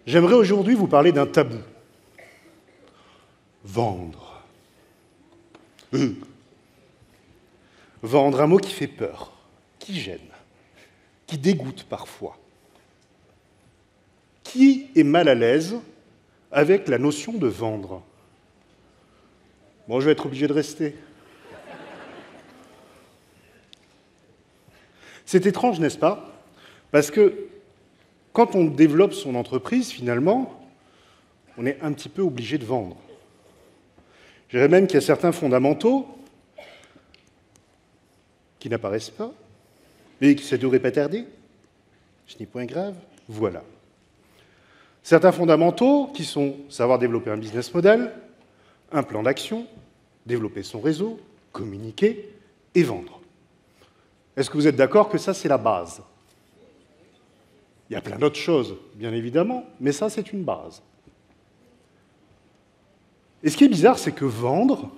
J'aimerais aujourd'hui vous parler d'un tabou. Vendre. Vendre, un mot qui fait peur, qui gêne, qui dégoûte parfois. Qui est mal à l'aise avec la notion de vendre? Bon, je vais être obligé de rester. C'est étrange, n'est-ce pas? Parce que quand on développe son entreprise, finalement, on est un petit peu obligé de vendre. Je dirais même qu'il y a certains fondamentaux qui n'apparaissent pas, et qui ne devraient pas tarder. Ce n'est point grave, voilà. Certains fondamentaux qui sont savoir développer un business model, un plan d'action, développer son réseau, communiquer et vendre. Est-ce que vous êtes d'accord que ça, c'est la base? Il y a plein d'autres choses, bien évidemment, mais ça, c'est une base. Et ce qui est bizarre, c'est que vendre,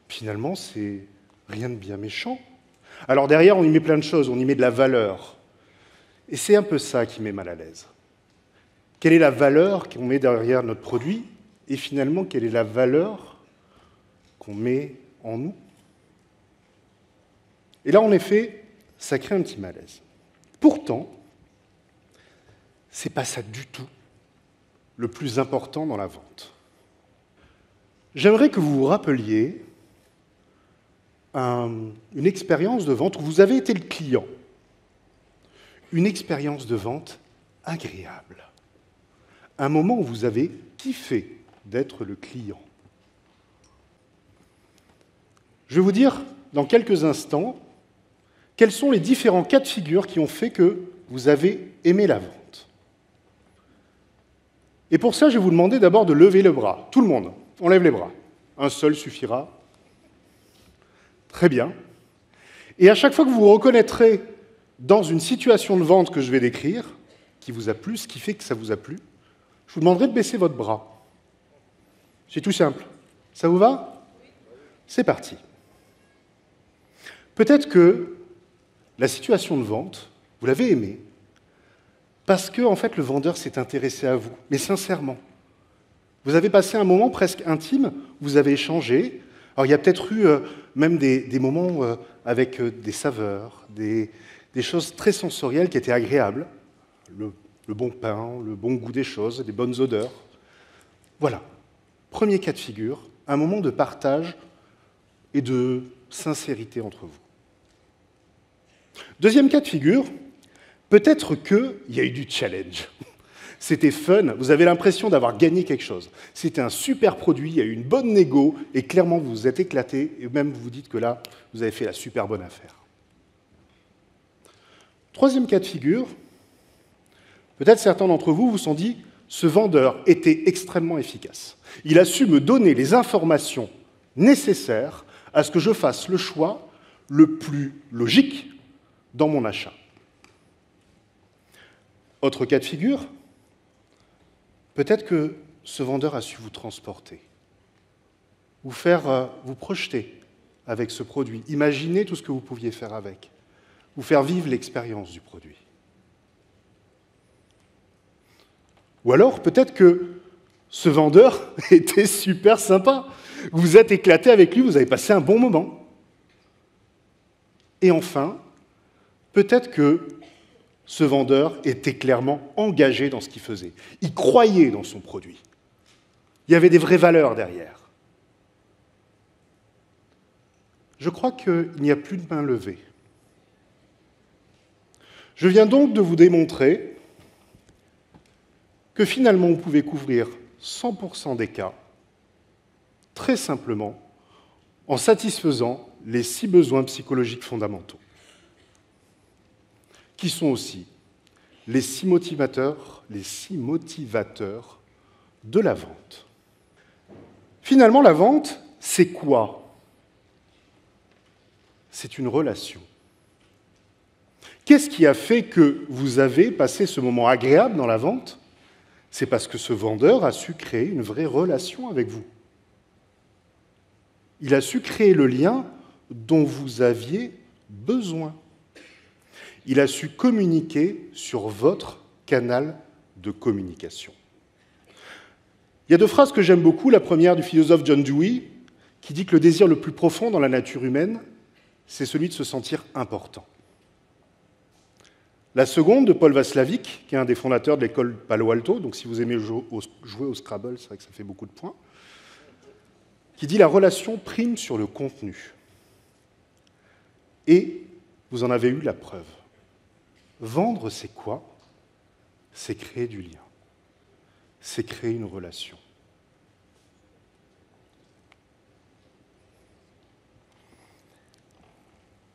finalement, c'est rien de bien méchant. Alors derrière, on y met plein de choses, on y met de la valeur. Et c'est un peu ça qui met mal à l'aise. Quelle est la valeur qu'on met derrière notre produit? Et finalement, quelle est la valeur qu'on met en nous? Et là, en effet, ça crée un petit malaise. Pourtant, ce n'est pas ça du tout le plus important dans la vente. J'aimerais que vous vous rappeliez une expérience de vente où vous avez été le client. Une expérience de vente agréable. Un moment où vous avez kiffé d'être le client. Je vais vous dire dans quelques instants quels sont les différents cas de figure qui ont fait que vous avez aimé la vente. Et pour ça, je vais vous demander d'abord de lever le bras. Tout le monde, on lève les bras. Un seul suffira. Très bien. Et à chaque fois que vous vous reconnaîtrez dans une situation de vente que je vais décrire, qui vous a plu, ce qui fait que ça vous a plu, je vous demanderai de baisser votre bras. C'est tout simple. Ça vous va? C'est parti. Peut-être que la situation de vente, vous l'avez aimée, parce que, en fait, le vendeur s'est intéressé à vous, mais sincèrement. Vous avez passé un moment presque intime, vous avez échangé. Alors, il y a peut-être eu même des moments avec des saveurs, des choses très sensorielles qui étaient agréables. Le bon pain, le bon goût des choses, des bonnes odeurs. Voilà. Premier cas de figure, un moment de partage et de sincérité entre vous. Deuxième cas de figure, peut-être qu'il y a eu du challenge. C'était fun, vous avez l'impression d'avoir gagné quelque chose. C'était un super produit, il y a eu une bonne négo, et clairement vous vous êtes éclaté, et même vous vous dites que là, vous avez fait la super bonne affaire. Troisième cas de figure, peut-être certains d'entre vous vous sont dit, ce vendeur était extrêmement efficace. Il a su me donner les informations nécessaires à ce que je fasse le choix le plus logique dans mon achat. Autre cas de figure, peut-être que ce vendeur a su vous transporter, vous faire vous projeter avec ce produit, imaginer tout ce que vous pouviez faire avec, vous faire vivre l'expérience du produit. Ou alors, peut-être que ce vendeur était super sympa, vous vous êtes éclaté avec lui, vous avez passé un bon moment. Et enfin, peut-être que ce vendeur était clairement engagé dans ce qu'il faisait. Il croyait dans son produit. Il y avait des vraies valeurs derrière. Je crois qu'il n'y a plus de main levée. Je viens donc de vous démontrer que finalement vous pouvez couvrir 100% des cas, très simplement, en satisfaisant les 6 besoins psychologiques fondamentaux, qui sont aussi les 6 motivateurs de la vente. Finalement, la vente, c'est quoi? C'est une relation. Qu'est-ce qui a fait que vous avez passé ce moment agréable dans la vente? C'est parce que ce vendeur a su créer une vraie relation avec vous. Il a su créer le lien dont vous aviez besoin. Il a su communiquer sur votre canal de communication. Il y a deux phrases que j'aime beaucoup. La première du philosophe John Dewey, qui dit que le désir le plus profond dans la nature humaine, c'est celui de se sentir important. La seconde de Paul Václavic, qui est un des fondateurs de l'école Palo Alto, donc si vous aimez jouer au Scrabble, c'est vrai que ça fait beaucoup de points, qui dit « La relation prime sur le contenu ». Et vous en avez eu la preuve. Vendre, c'est quoi? C'est créer du lien. C'est créer une relation.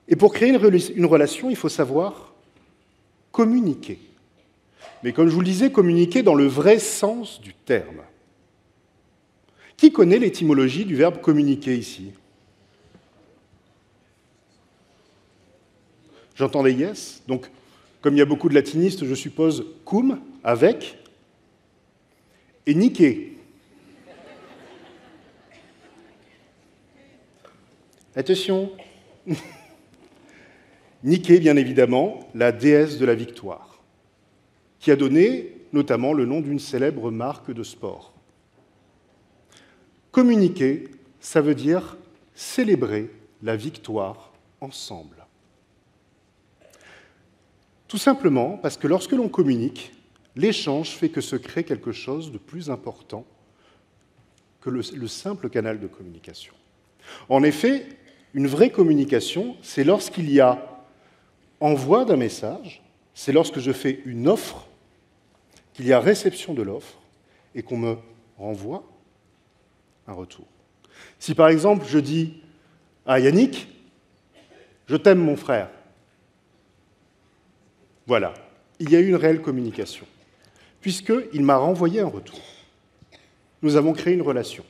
Et pour créer une relation, il faut savoir communiquer. Mais comme je vous le disais, communiquer dans le vrai sens du terme. Qui connaît l'étymologie du verbe communiquer ici? J'entends des yes. Donc, comme il y a beaucoup de latinistes, je suppose cum, avec, et niquer. Attention. Nike, bien évidemment, la déesse de la victoire, qui a donné notamment le nom d'une célèbre marque de sport. Communiquer, ça veut dire célébrer la victoire ensemble. Tout simplement parce que lorsque l'on communique, l'échange fait que se crée quelque chose de plus important que le simple canal de communication. En effet, une vraie communication, c'est lorsqu'il y a envoi d'un message, c'est lorsque je fais une offre, qu'il y a réception de l'offre et qu'on me renvoie un retour. Si par exemple je dis à Yannick, je t'aime mon frère, voilà, il y a eu une réelle communication, puisqu'il m'a renvoyé un retour. Nous avons créé une relation.